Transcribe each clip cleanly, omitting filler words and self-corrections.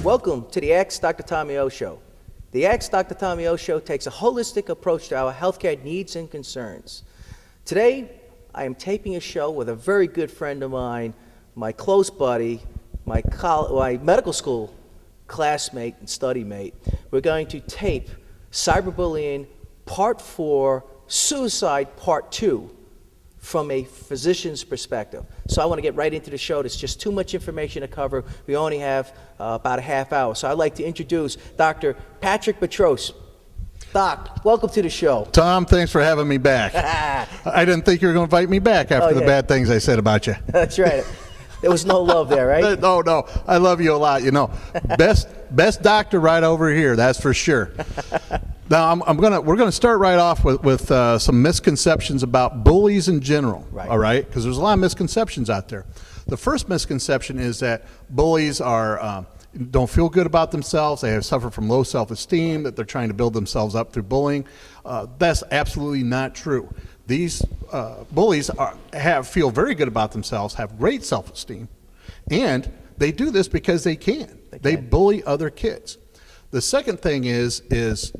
Welcome to the Ask Dr. Tommy O Show. The Ask Dr. Tommy O Show takes a holistic approach to our healthcare needs and concerns. Today, I am taping a show with a very good friend of mine, my close buddy, my medical school classmate and study mate. We're going to tape Cyberbullying Part 4, Suicide Part 2 from a physician's perspective. So I want to get right into the show. There's just too much information to cover. We only have about a half hour. So I'd like to introduce Dr. Patrick Petros. Doc, welcome to the show. Tom, thanks for having me back. I didn't think you were going to invite me back after the bad things I said about you. That's right. There was no love there, right? No. I love you a lot, you know. Best doctor right over here, that's for sure. Now, we're gonna start right off with some misconceptions about bullies in general, right. All right? Because there's a lot of misconceptions out there. The first misconception is that bullies don't feel good about themselves. They suffer from low self-esteem, that they're trying to build themselves up through bullying. That's absolutely not true. These bullies feel very good about themselves, have great self-esteem, and they do this because they can. They bully other kids. The second thing is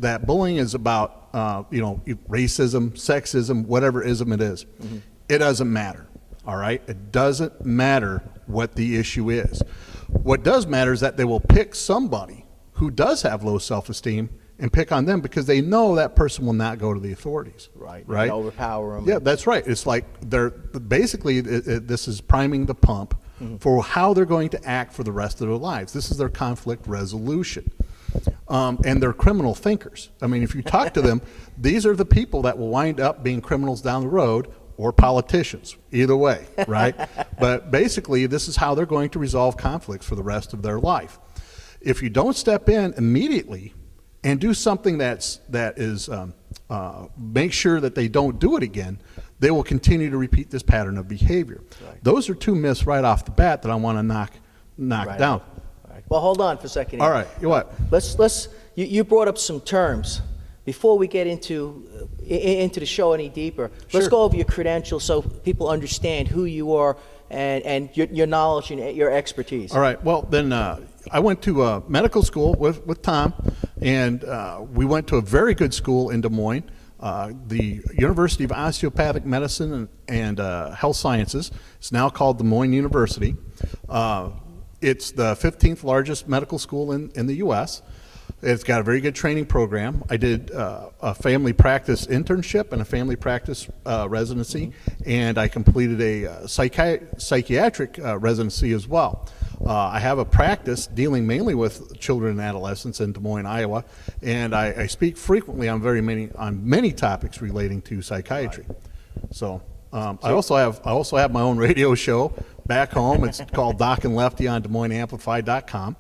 that bullying is about racism, sexism, whatever ism it is. Mm-hmm. It doesn't matter, all right? It doesn't matter what the issue is. What does matter is that they will pick somebody who does have low self-esteem and pick on them because they know that person will not go to the authorities. Right. They overpower them. Yeah, that's right. It's like this is priming the pump for how they're going to act for the rest of their lives. This is their conflict resolution. And they're criminal thinkers. I mean, if you talk to them, these are the people that will wind up being criminals down the road or politicians, either way, right? But basically, this is how they're going to resolve conflicts for the rest of their life. If you don't step in immediately and do something that is make sure that they don't do it again, they will continue to repeat this pattern of behavior. Right. Those are two myths right off the bat that I want to knock down. Well, hold on for a second. All right, what? You brought up some terms. Before we get into the show any deeper, let's go over your credentials so people understand who you are and your knowledge and your expertise. All right. Well, then I went to medical school with Tom, and we went to a very good school in Des Moines, the University of Osteopathic Medicine and Health Sciences. It's now called Des Moines University. It's the 15th largest medical school in the U.S. It's got a very good training program. I did a family practice internship and a family practice residency, and I completed a psychiatric residency as well. I have a practice dealing mainly with children and adolescents in Des Moines, Iowa, and I speak frequently on many topics relating to psychiatry. So. I also have my own radio show back home. It's called Doc and Lefty on DesMoinesAmplified.com.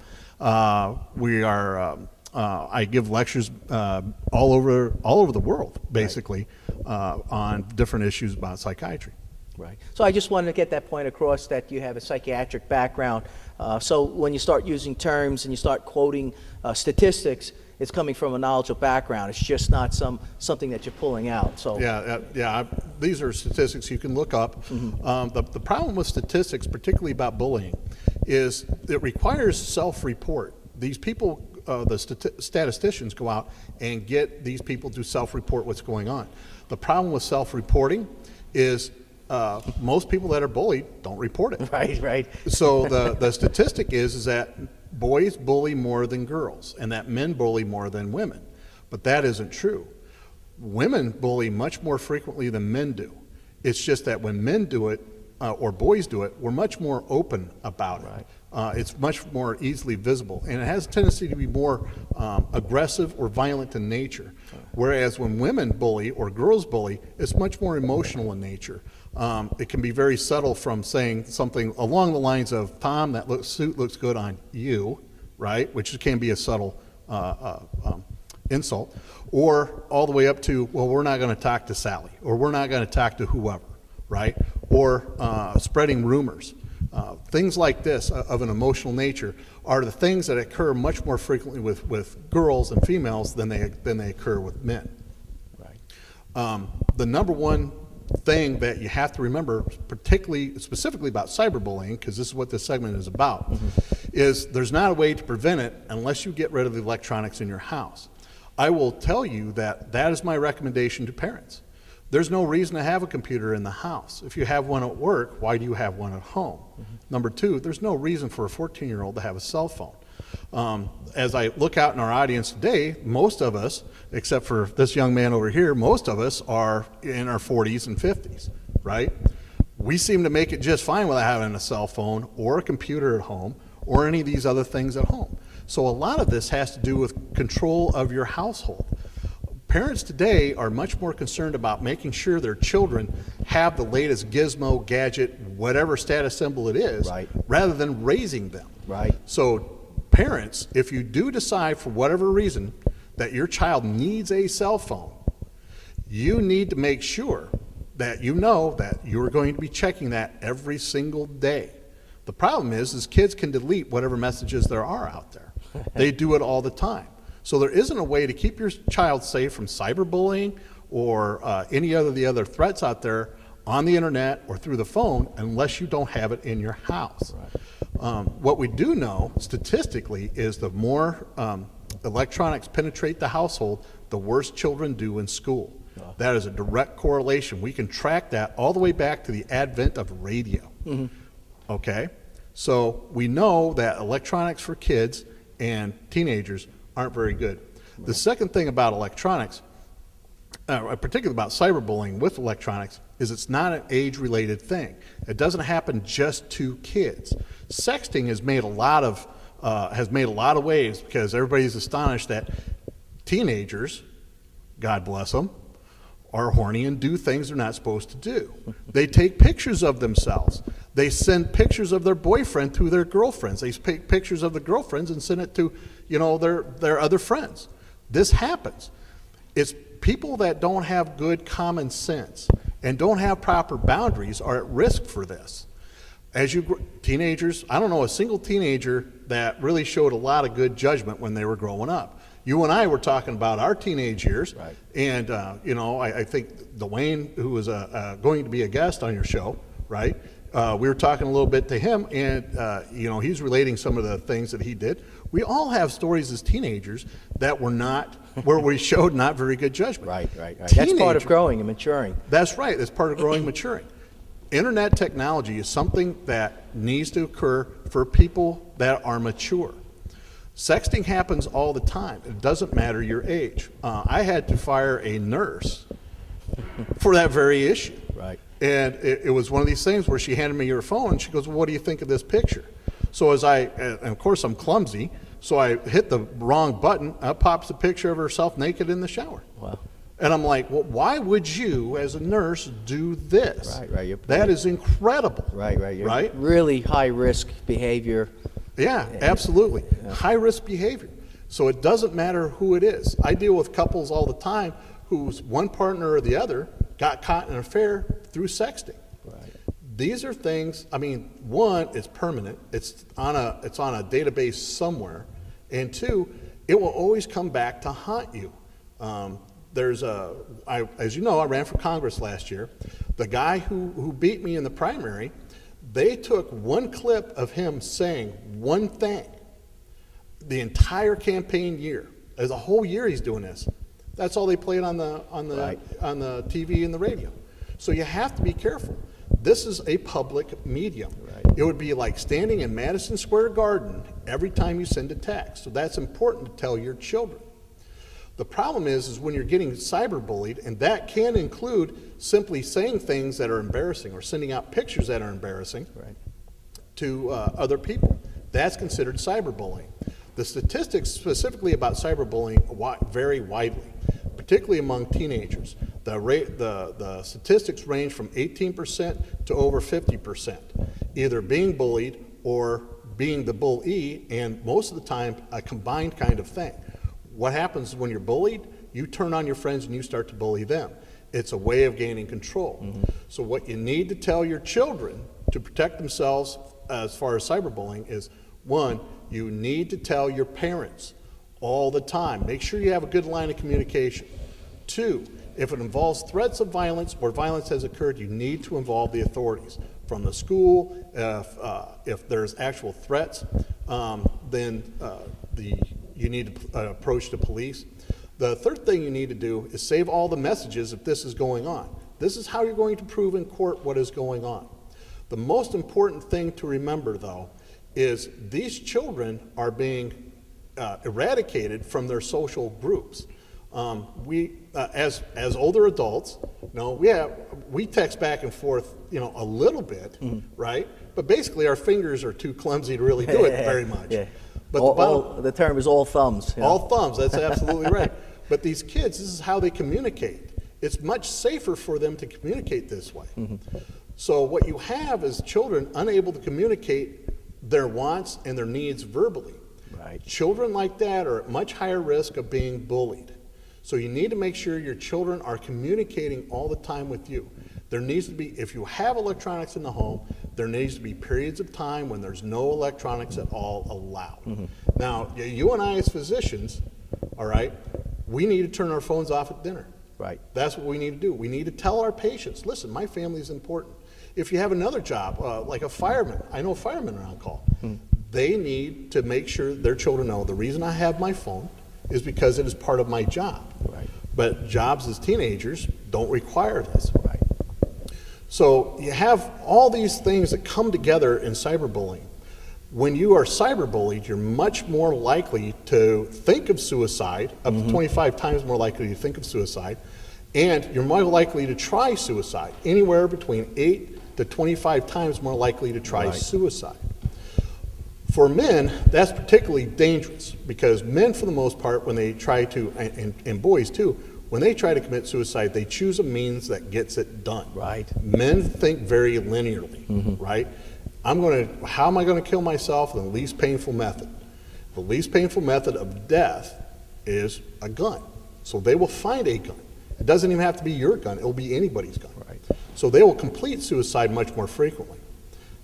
I give lectures all over the world, basically, on different issues about psychiatry. Right. So I just wanted to get that point across that you have a psychiatric background. So when you start using terms and you start quoting statistics, it's coming from a knowledgeable background. It's just not something that you're pulling out. So these are statistics you can look up. The problem with statistics, particularly about bullying, is it requires self-report. These people, the statisticians, go out and get these people to self-report what's going on. The problem with self-reporting is most people that are bullied don't report it. Right. So the statistic is that boys bully more than girls, and that men bully more than women. But that isn't true. Women bully much more frequently than men do. It's just that when men do it, or boys do it, we're much more open about it. Right. It's much more easily visible, and it has a tendency to be more aggressive or violent in nature. Whereas when women bully or girls bully, it's much more emotional in nature. It can be very subtle, from saying something along the lines of, "Tom, that suit looks good on you," right? Which can be a subtle insult, or all the way up to, "Well, we're not going to talk to Sally," or "We're not going to talk to whoever," right? Or spreading rumors. Things like this of an emotional nature are the things that occur much more frequently with girls and females than they occur with men. Right. The number one thing that you have to remember, specifically about cyberbullying, because this is what this segment is about, is there's not a way to prevent it unless you get rid of the electronics in your house. I will tell you that that is my recommendation to parents. There's no reason to have a computer in the house. If you have one at work, why do you have one at home? Number two, there's no reason for a 14-year-old to have a cell phone. As I look out in our audience today, most of us, except for this young man over here, most of us are in our 40s and 50s, right? We seem to make it just fine without having a cell phone or a computer at home or any of these other things at home. So a lot of this has to do with control of your household. Parents today are much more concerned about making sure their children have the latest gizmo, gadget, whatever status symbol it is, right, rather than raising them. Right. So parents, if you do decide for whatever reason that your child needs a cell phone, you need to make sure that you know that you're going to be checking that every single day. The problem is kids can delete whatever messages there are out there. They do it all the time. So there isn't a way to keep your child safe from cyberbullying or any of the other threats out there on the internet or through the phone unless you don't have it in your house. Right. What we do know statistically is the more electronics penetrate the household, the worse children do in school. That is a direct correlation. We can track that all the way back to the advent of radio. Mm-hmm. Okay? So we know that electronics for kids and teenagers aren't very good. Right. The second thing about electronics, particularly about cyberbullying with electronics, is it's not an age-related thing. It doesn't happen just to kids. Sexting has made a lot of waves because everybody's astonished that teenagers, God bless them, are horny and do things they're not supposed to do. They take pictures of themselves. They send pictures of their boyfriend to their girlfriends. They take pictures of the girlfriends and send it to, their other friends. This happens. It's people that don't have good common sense and don't have proper boundaries are at risk for this. Teenagers, I don't know a single teenager that really showed a lot of good judgment when they were growing up. You and I were talking about our teenage years, right. And I think Dwayne, who was going to be a guest on your show, right? We were talking a little bit to him, and he's relating some of the things that he did. We all have stories as teenagers that were not where we showed not very good judgment. Right. That's part of growing and maturing. That's right. That's part of growing and maturing. Internet technology is something that needs to occur for people that are mature. Sexting happens all the time. It doesn't matter your age. I had to fire a nurse for that very issue. Right. And it was one of these things where she handed me her phone and she goes, well, what do you think of this picture? So and of course I'm clumsy, so I hit the wrong button. Up pops a picture of herself naked in the shower. Wow. And I'm like, well, why would you, as a nurse, do this? Right. That is incredible. Right. Right? Really high-risk behavior. Yeah, absolutely. Yeah. High-risk behavior. So it doesn't matter who it is. I deal with couples all the time whose one partner or the other got caught in an affair through sexting. Right. These are things, one, it's permanent. It's on a database somewhere. And two, it will always come back to haunt you. As you know, I ran for Congress last year. The guy who beat me in the primary, they took one clip of him saying one thing the entire campaign year. There's a whole year he's doing this. That's all they played on the TV and the radio. So you have to be careful. This is a public medium. Right. It would be like standing in Madison Square Garden every time you send a text. So that's important to tell your children. The problem is when you're getting cyberbullied, and that can include simply saying things that are embarrassing or sending out pictures that are embarrassing to other people. That's considered cyberbullying. The statistics specifically about cyberbullying vary widely, particularly among teenagers. The statistics range from 18% to over 50%, either being bullied or being the bully, and most of the time a combined kind of thing. What happens when you're bullied? You turn on your friends and you start to bully them. It's a way of gaining control. Mm-hmm. So what you need to tell your children to protect themselves as far as cyberbullying is, one, you need to tell your parents all the time. Make sure you have a good line of communication. Two, if it involves threats of violence or violence has occurred, you need to involve the authorities from the school. If there's actual threats, then you need to approach the police. The third thing you need to do is save all the messages if this is going on. This is how you're going to prove in court what is going on. The most important thing to remember, though, is these children are being eradicated from their social groups. As older adults, we text back and forth, a little bit, right? But basically, our fingers are too clumsy to really do it very much. Yeah. But the term is all thumbs. All thumbs. That's absolutely right. But these kids, this is how they communicate. It's much safer for them to communicate this way. So what you have is children unable to communicate their wants and their needs verbally. Right. Children like that are at much higher risk of being bullied. So you need to make sure your children are communicating all the time with you. There needs to be, if you have electronics in the home, there needs to be periods of time when there's no electronics at all allowed. Now, you and I as physicians, all right, we need to turn our phones off at dinner. Right. That's what we need to do. We need to tell our patients, listen, my family is important. If you have another job, like a fireman, I know firemen are on call. They need to make sure their children know the reason I have my phone is because it is part of my job. Right. But jobs as teenagers don't require this. Right. So you have all these things that come together in cyberbullying. When you are cyberbullied, you're much more likely to think of suicide, up to 25 times more likely to think of suicide, and you're more likely to try suicide, anywhere between 8 to 25 times more likely to try suicide. For men, that's particularly dangerous because men, for the most part, when they try to, and boys too, when they try to commit suicide, they choose a means that gets it done. Right. Men think very linearly, right? How am I going to kill myself in the least painful method? The least painful method of death is a gun. So they will find a gun. It doesn't even have to be your gun. It will be anybody's gun. Right. So they will complete suicide much more frequently.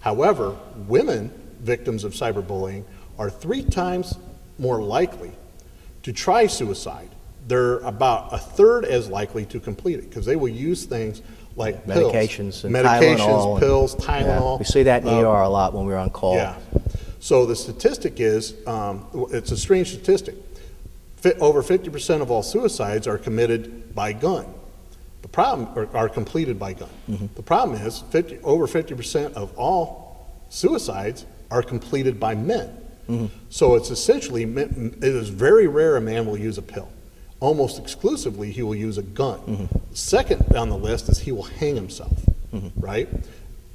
However, women, victims of cyberbullying, are 3 times more likely to try suicide. They're about 1/3 as likely to complete it because they will use things like medications and Tylenol, pills, Tylenol. Yeah. We see that in the ER a lot when we're on call. Yeah. So the statistic is, it's a strange statistic. Over 50% of all suicides are committed by gun. The problem, are completed by gun. The problem is, over 50% of all suicides are completed by men. So it's essentially, it is very rare a man will use a pill. Almost exclusively, he will use a gun. Second on the list is he will hang himself, right?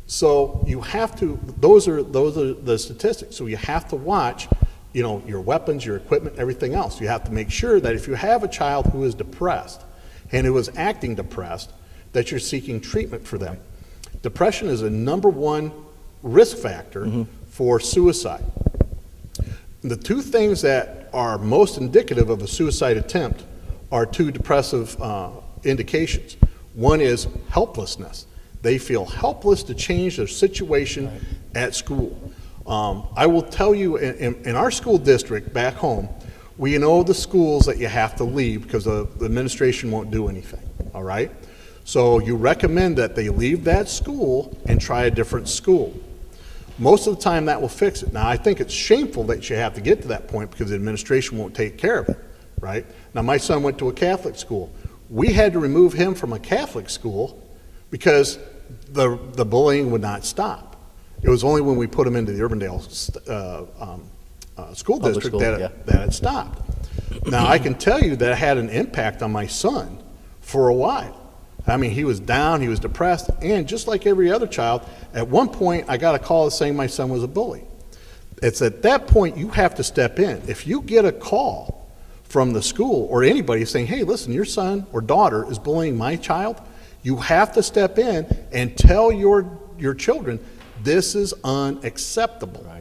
So you have to, those are the statistics. So you have to watch, your weapons, your equipment, everything else. You have to make sure that if you have a child who is depressed and who is acting depressed, that you're seeking treatment for them. Depression is a #1 risk factor for suicide. The 2 things that are most indicative of a suicide attempt are 2 depressive indications. One is helplessness. They feel helpless to change their situation at school. I will tell you, in our school district back home, we know the schools that you have to leave because the administration won't do anything, all right? So you recommend that they leave that school and try a different school. Most of the time that will fix it. Now I think it's shameful that you have to get to that point because the administration won't take care of it, right? Now my son went to a Catholic school. We had to remove him from a Catholic school because the bullying would not stop. It was only when we put him into the Urbandale school district that it stopped. Now I can tell you that it had an impact on my son for a while. I mean, he was down, he was depressed, and just like every other child, at one point I got a call saying my son was a bully. It's at that point you have to step in. If you get a call from the school or anybody saying, hey, listen, your son or daughter is bullying my child, you have to step in and tell your children this is unacceptable. Right.